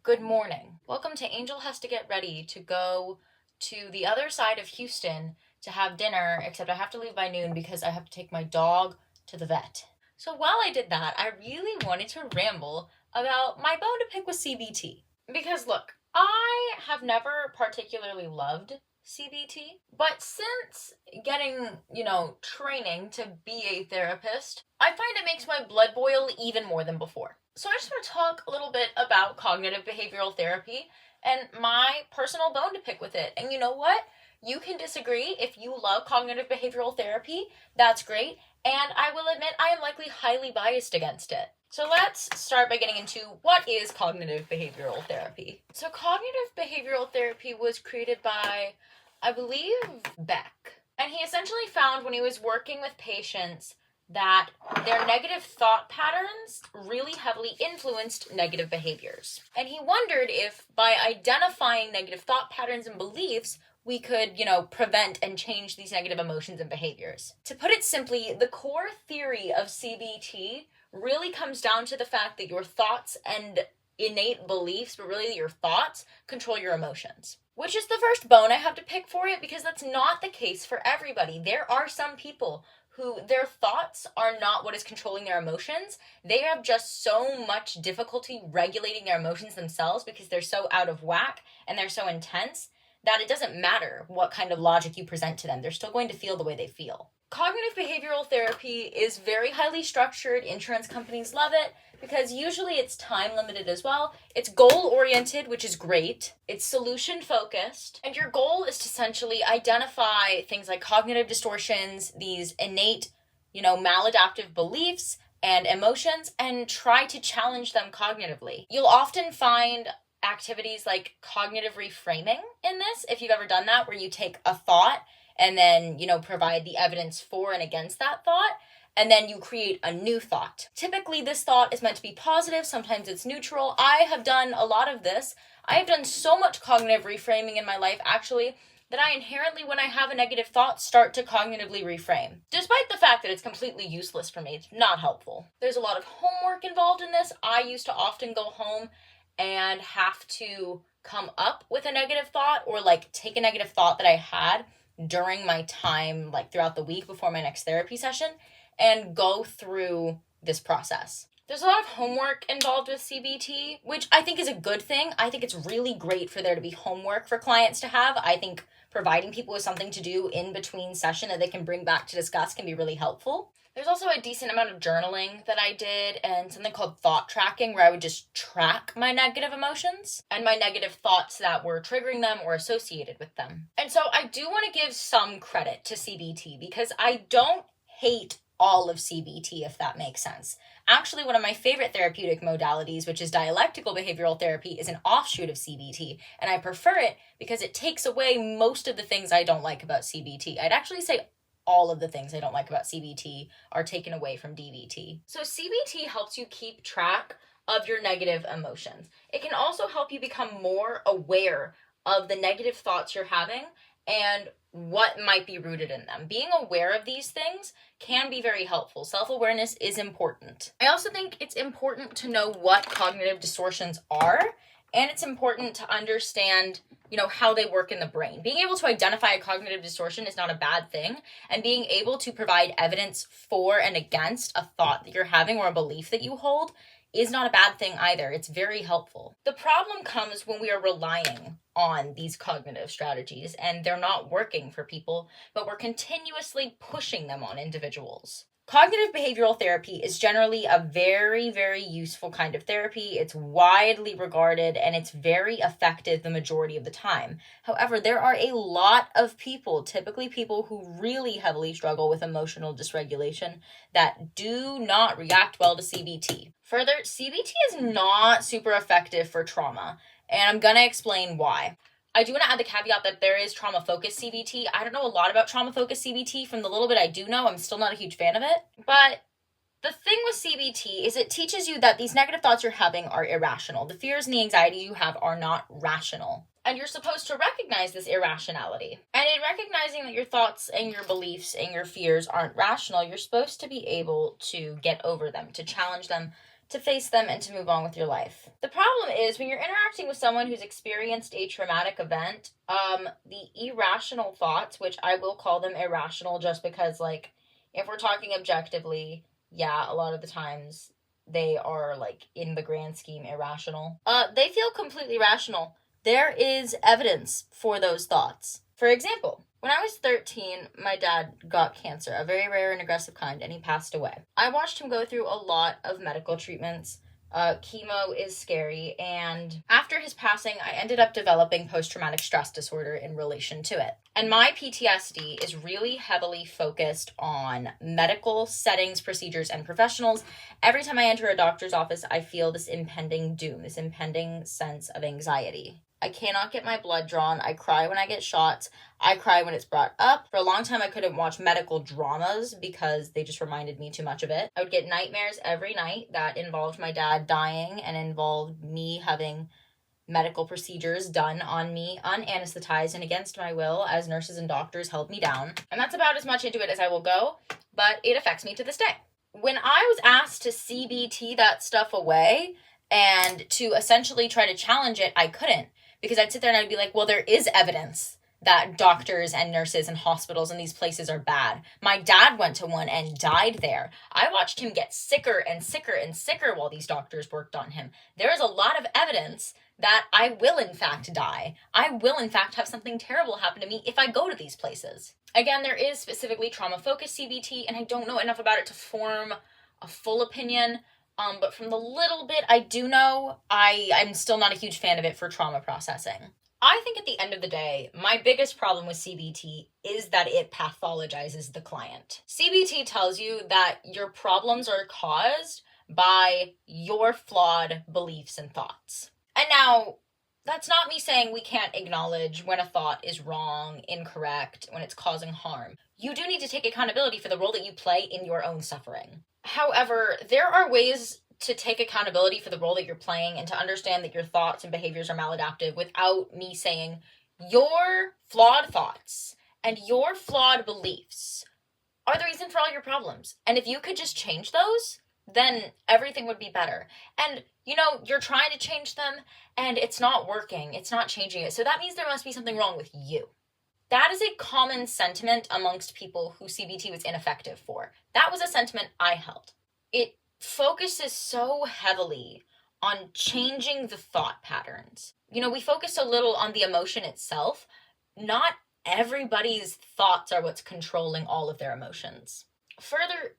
Good morning. Welcome to Angel Has to Get Ready to go to the other side of Houston to have dinner, except I have to leave by noon because I have to take my dog to the vet. So while I did that, I really wanted to ramble about my bone to pick with CBT. Because look, I have never particularly loved CBT, but since getting, training to be a therapist, I find it makes my blood boil even more than before. So I just want to talk a little bit about cognitive behavioral therapy and my personal bone to pick with it. And you know what? You can disagree. If you love cognitive behavioral therapy, that's great. And I will admit I am likely highly biased against it. So let's start by getting into what is cognitive behavioral therapy. So cognitive behavioral therapy was created by, I believe, Beck. And he essentially found when he was working with patients that their negative thought patterns really heavily influenced negative behaviors. And he wondered if by identifying negative thought patterns and beliefs, we could, prevent and change these negative emotions and behaviors. To put it simply, the core theory of CBT really comes down to the fact that your thoughts and innate beliefs, but really your thoughts, control your emotions. Which is the first bone I have to pick for it, because that's not the case for everybody. There are some people who their thoughts are not what is controlling their emotions. They have just so much difficulty regulating their emotions themselves because they're so out of whack and they're so intense that it doesn't matter what kind of logic you present to them. They're still going to feel the way they feel. Cognitive behavioral therapy is very highly structured. Insurance companies love it because usually it's time limited as well. It's goal oriented, which is great. It's solution focused. And your goal is to essentially identify things like cognitive distortions, these innate, maladaptive beliefs and emotions, and try to challenge them cognitively. You'll often find activities like cognitive reframing in this, if you've ever done that, where you take a thought and then, provide the evidence for and against that thought, and then you create a new thought. Typically, this thought is meant to be positive. Sometimes it's neutral. I have done a lot of this. I have done so much cognitive reframing in my life, actually, that I inherently, when I have a negative thought, start to cognitively reframe. Despite the fact that it's completely useless for me, it's not helpful. There's a lot of homework involved in this. I used to often go home and have to come up with a negative thought, or take a negative thought that I had during my time, throughout the week before my next therapy session, and go through this process. There's a lot of homework involved with CBT, which I think is a good thing. I think it's really great for there to be homework for clients to have. I think providing people with something to do in between session that they can bring back to discuss can be really helpful. There's also a decent amount of journaling that I did and something called thought tracking, where I would just track my negative emotions and my negative thoughts that were triggering them or associated with them. And so I do want to give some credit to CBT because I don't hate all of CBT, if that makes sense. Actually, one of my favorite therapeutic modalities, which is dialectical behavioral therapy, is an offshoot of CBT, and I prefer it because it takes away most of the things I don't like about CBT. I'd actually say all of the things I don't like about CBT are taken away from DBT. So CBT helps you keep track of your negative emotions. It can also help you become more aware of the negative thoughts you're having and what might be rooted in them. Being aware of these things can be very helpful. Self-awareness is important. I also think it's important to know what cognitive distortions are, and it's important to understand, how they work in the brain. Being able to identify a cognitive distortion is not a bad thing, and being able to provide evidence for and against a thought that you're having or a belief that you hold is not a bad thing either. It's very helpful. The problem comes when we are relying on these cognitive strategies and they're not working for people, but we're continuously pushing them on individuals. Cognitive behavioral therapy is generally a very, very useful kind of therapy. It's widely regarded and it's very effective the majority of the time. However, there are a lot of people, typically people who really heavily struggle with emotional dysregulation, that do not react well to CBT. Further, CBT is not super effective for trauma, and I'm going to explain why. I do want to add the caveat that there is trauma-focused CBT. I don't know a lot about trauma-focused CBT. From the little bit I do know, I'm still not a huge fan of it. But the thing with CBT is it teaches you that these negative thoughts you're having are irrational. The fears and the anxiety you have are not rational. And you're supposed to recognize this irrationality. And in recognizing that your thoughts and your beliefs and your fears aren't rational, you're supposed to be able to get over them, to challenge them, to face them and to move on with your life. The problem is when you're interacting with someone who's experienced a traumatic event, the irrational thoughts, which I will call them irrational just because, like, if we're talking objectively, yeah, a lot of the times they are, like, in the grand scheme, irrational. They feel completely rational. There is evidence for those thoughts. For example, when I was 13, my dad got cancer, a very rare and aggressive kind, and he passed away. I watched him go through a lot of medical treatments. Chemo is scary, and after his passing, I ended up developing post-traumatic stress disorder in relation to it. And my PTSD is really heavily focused on medical settings, procedures, and professionals. Every time I enter a doctor's office, I feel this impending doom, this impending sense of anxiety. I cannot get my blood drawn. I cry when I get shots. I cry when it's brought up. For a long time, I couldn't watch medical dramas because they just reminded me too much of it. I would get nightmares every night that involved my dad dying and involved me having medical procedures done on me, unanesthetized and against my will, as nurses and doctors held me down. And that's about as much into it as I will go, but it affects me to this day. When I was asked to CBT that stuff away and to essentially try to challenge it, I couldn't. Because I'd sit there and I'd be like, well, there is evidence that doctors and nurses and hospitals and these places are bad. My dad went to one and died there. I watched him get sicker and sicker and sicker while these doctors worked on him. There is a lot of evidence that I will in fact die. I will in fact have something terrible happen to me if I go to these places. Again, there is specifically trauma-focused CBT, and I don't know enough about it to form a full opinion. But from the little bit I do know, I'm still not a huge fan of it for trauma processing. I think at the end of the day, my biggest problem with CBT is that it pathologizes the client. CBT tells you that your problems are caused by your flawed beliefs and thoughts. And now, that's not me saying we can't acknowledge when a thought is wrong, incorrect, when it's causing harm. You do need to take accountability for the role that you play in your own suffering. However, there are ways to take accountability for the role that you're playing and to understand that your thoughts and behaviors are maladaptive without me saying your flawed thoughts and your flawed beliefs are the reason for all your problems. And if you could just change those, then everything would be better. And, you're trying to change them and it's not working. It's not changing it. So that means there must be something wrong with you. That is a common sentiment amongst people who CBT was ineffective for. That was a sentiment I held. It focuses so heavily on changing the thought patterns. We focus a little on the emotion itself. Not everybody's thoughts are what's controlling all of their emotions. Further,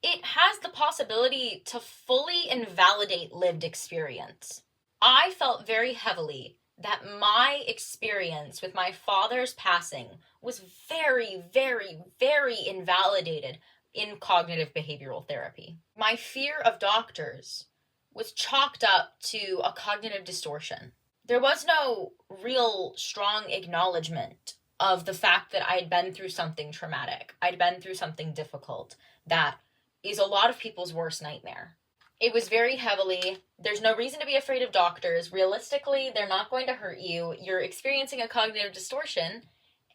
it has the possibility to fully invalidate lived experience. I felt very heavily that my experience with my father's passing was very, very, very invalidated in cognitive behavioral therapy. My fear of doctors was chalked up to a cognitive distortion. There was no real strong acknowledgement of the fact that I had been through something traumatic. I'd been through something difficult that is a lot of people's worst nightmare. It was very heavily, there's no reason to be afraid of doctors. Realistically, they're not going to hurt you. You're experiencing a cognitive distortion,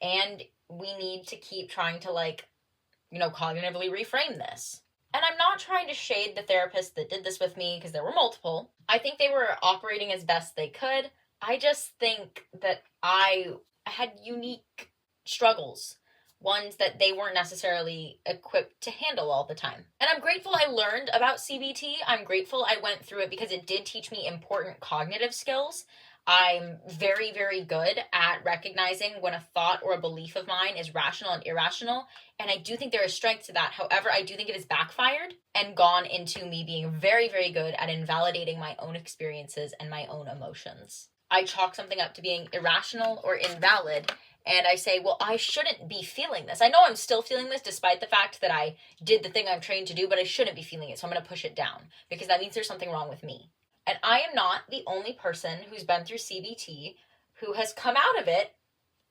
and we need to keep trying to, cognitively reframe this. And I'm not trying to shade the therapist that did this with me, because there were multiple. I think they were operating as best they could. I just think that I had unique struggles. Ones that they weren't necessarily equipped to handle all the time. And I'm grateful I learned about CBT. I'm grateful I went through it because it did teach me important cognitive skills. I'm very, very good at recognizing when a thought or a belief of mine is rational and irrational. And I do think there is strength to that. However, I do think it has backfired and gone into me being very, very good at invalidating my own experiences and my own emotions. I chalk something up to being irrational or invalid. And I say, well, I shouldn't be feeling this. I know I'm still feeling this despite the fact that I did the thing I'm trained to do, but I shouldn't be feeling it. So I'm going to push it down because that means there's something wrong with me. And I am not the only person who's been through CBT who has come out of it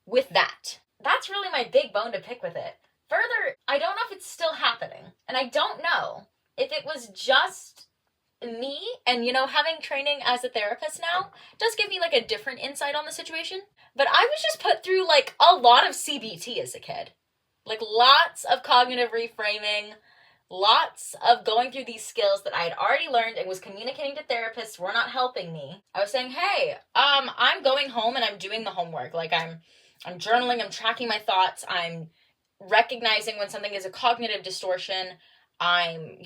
with that. That's really my big bone to pick with it. Further, I don't know if it's still happening. And I don't know if it was just me and, having training as a therapist now does give me a different insight on the situation. But I was just put through a lot of CBT as a kid. Lots of cognitive reframing, lots of going through these skills that I had already learned and was communicating to therapists were not helping me. I was saying, hey, I'm going home and I'm doing the homework. Like I'm journaling, I'm tracking my thoughts, I'm recognizing when something is a cognitive distortion, I'm,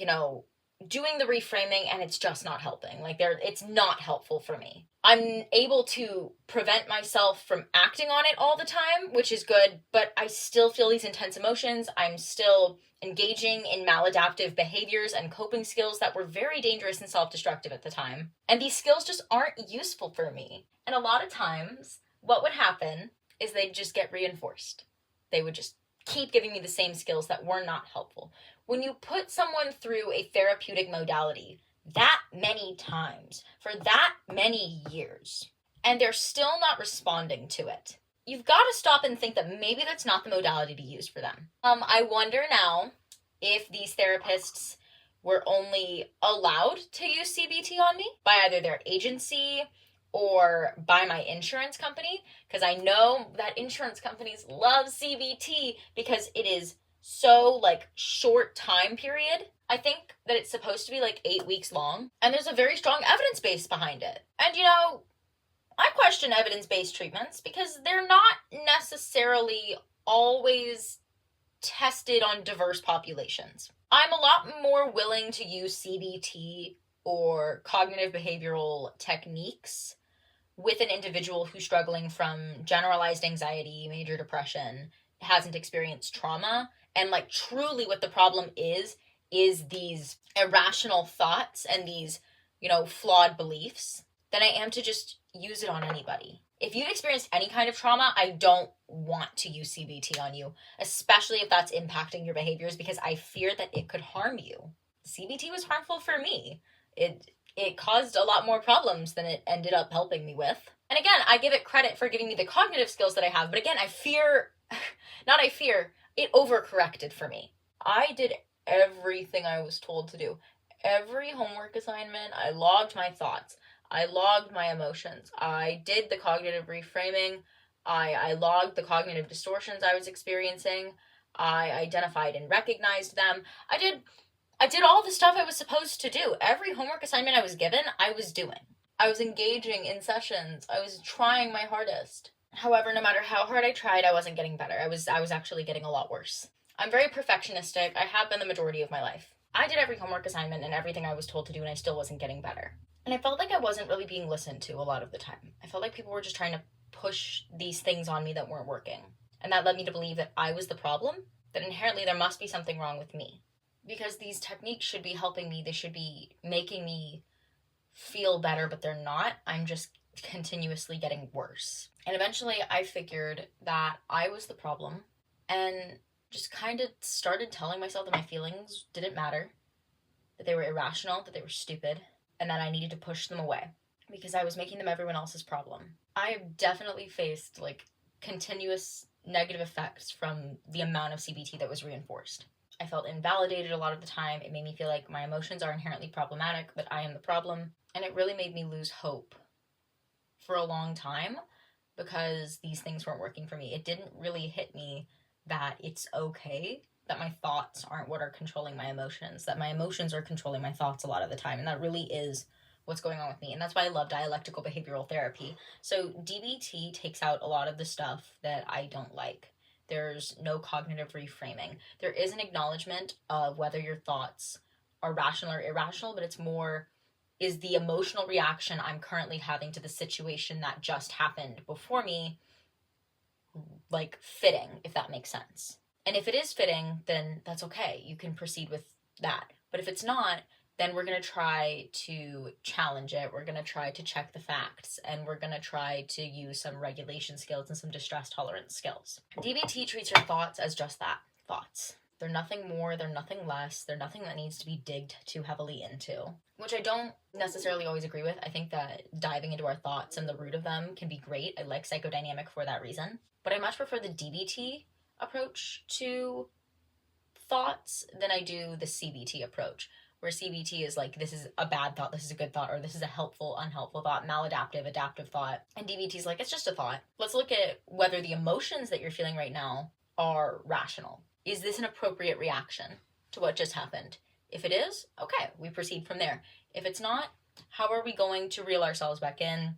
doing the reframing, and it's just not helping. Like it's not helpful for me. I'm able to prevent myself from acting on it all the time, which is good, but I still feel these intense emotions. I'm still engaging in maladaptive behaviors and coping skills that were very dangerous and self-destructive at the time. And these skills just aren't useful for me. And a lot of times, what would happen is they'd just get reinforced. They would just keep giving me the same skills that were not helpful. When you put someone through a therapeutic modality that many times for that many years, and they're still not responding to it, you've got to stop and think that maybe that's not the modality to use for them. I wonder now if these therapists were only allowed to use CBT on me by either their agency or by my insurance company, because I know that insurance companies love CBT because it is so short time period. I think that it's supposed to be 8 weeks long, and there's a very strong evidence base behind it. And I question evidence-based treatments because they're not necessarily always tested on diverse populations. I'm a lot more willing to use CBT or cognitive behavioral techniques with an individual who's struggling from generalized anxiety, major depression, hasn't experienced trauma, and truly what the problem is these irrational thoughts and these, flawed beliefs, than I am to just use it on anybody. If you've experienced any kind of trauma, I don't want to use CBT on you, especially if that's impacting your behaviors, because I fear that it could harm you. CBT was harmful for me. It caused a lot more problems than it ended up helping me with. And again, I give it credit for giving me the cognitive skills that I have, but again, it overcorrected for me. I did everything I was told to do. Every homework assignment, I logged my thoughts. I logged my emotions. I did the cognitive reframing. I logged the cognitive distortions I was experiencing. I identified and recognized them. I did all the stuff I was supposed to do. Every homework assignment I was given, I was doing. I was engaging in sessions. I was trying my hardest. However, no matter how hard I tried, I wasn't getting better. I was actually getting a lot worse. I'm very perfectionistic. I have been the majority of my life. I did every homework assignment and everything I was told to do, and I still wasn't getting better. And I felt like I wasn't really being listened to a lot of the time. I felt like people were just trying to push these things on me that weren't working. And that led me to believe that I was the problem, that inherently there must be something wrong with me. Because these techniques should be helping me, they should be making me feel better, but they're not. I'm just continuously getting worse. And eventually I figured that I was the problem and just kind of started telling myself that my feelings didn't matter, that they were irrational, that they were stupid, and that I needed to push them away because I was making them everyone else's problem. I have definitely faced continuous negative effects from the amount of CBT that was reinforced. I felt invalidated a lot of the time. It made me feel like my emotions are inherently problematic, that I am the problem. And it really made me lose hope for a long time because these things weren't working for me. It didn't really hit me that it's okay, that my thoughts aren't what are controlling my emotions, that my emotions are controlling my thoughts a lot of the time. And that really is what's going on with me. And that's why I love dialectical behavioral therapy. So DBT takes out a lot of the stuff that I don't like. There's no cognitive reframing. There is an acknowledgement of whether your thoughts are rational or irrational, but it's more, is the emotional reaction I'm currently having to the situation that just happened before me, fitting, if that makes sense. And if it is fitting, then that's okay. You can proceed with that. But if it's not, then we're going to try to challenge it. We're going to try to check the facts, and we're going to try to use some regulation skills and some distress tolerance skills. DBT treats your thoughts as just that, thoughts. They're nothing more, they're nothing less, they're nothing that needs to be digged too heavily into, which I don't necessarily always agree with. I think that diving into our thoughts and the root of them can be great. I like psychodynamic for that reason. But I much prefer the DBT approach to thoughts than I do the CBT approach, where CBT is this is a bad thought, this is a good thought, or this is a helpful, unhelpful thought, maladaptive, adaptive thought. And DBT is it's just a thought. Let's look at whether the emotions that you're feeling right now are rational. Is this an appropriate reaction? to what just happened? If it is, okay, we proceed from there. If it's not, how are we going to reel ourselves back in,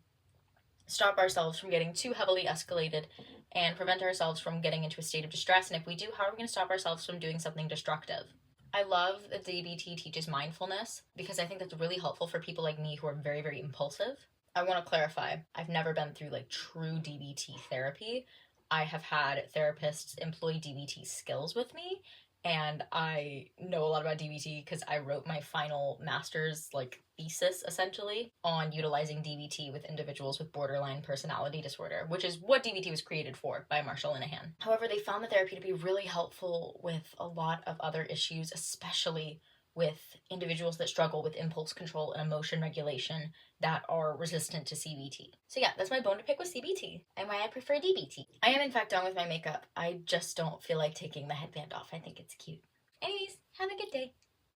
stop ourselves from getting too heavily escalated, and prevent ourselves from getting into a state of distress? And if we do, how are we going to stop ourselves from doing something destructive? I love that DBT teaches mindfulness because I think that's really helpful for people like me who are very, very impulsive. I want to clarify, I've never been through like true DBT therapy. I have had therapists employ DBT skills with me, and I know a lot about DBT because I wrote my final master's like thesis essentially on utilizing DBT with individuals with borderline personality disorder, which is what DBT was created for by Marshall Linehan. However, they found the therapy to be really helpful with a lot of other issues, especially with individuals that struggle with impulse control and emotion regulation that are resistant to CBT. So yeah, that's my bone to pick with CBT and why I prefer DBT. I am in fact done with my makeup. I just don't feel like taking the headband off. I think it's cute. Anyways, have a good day.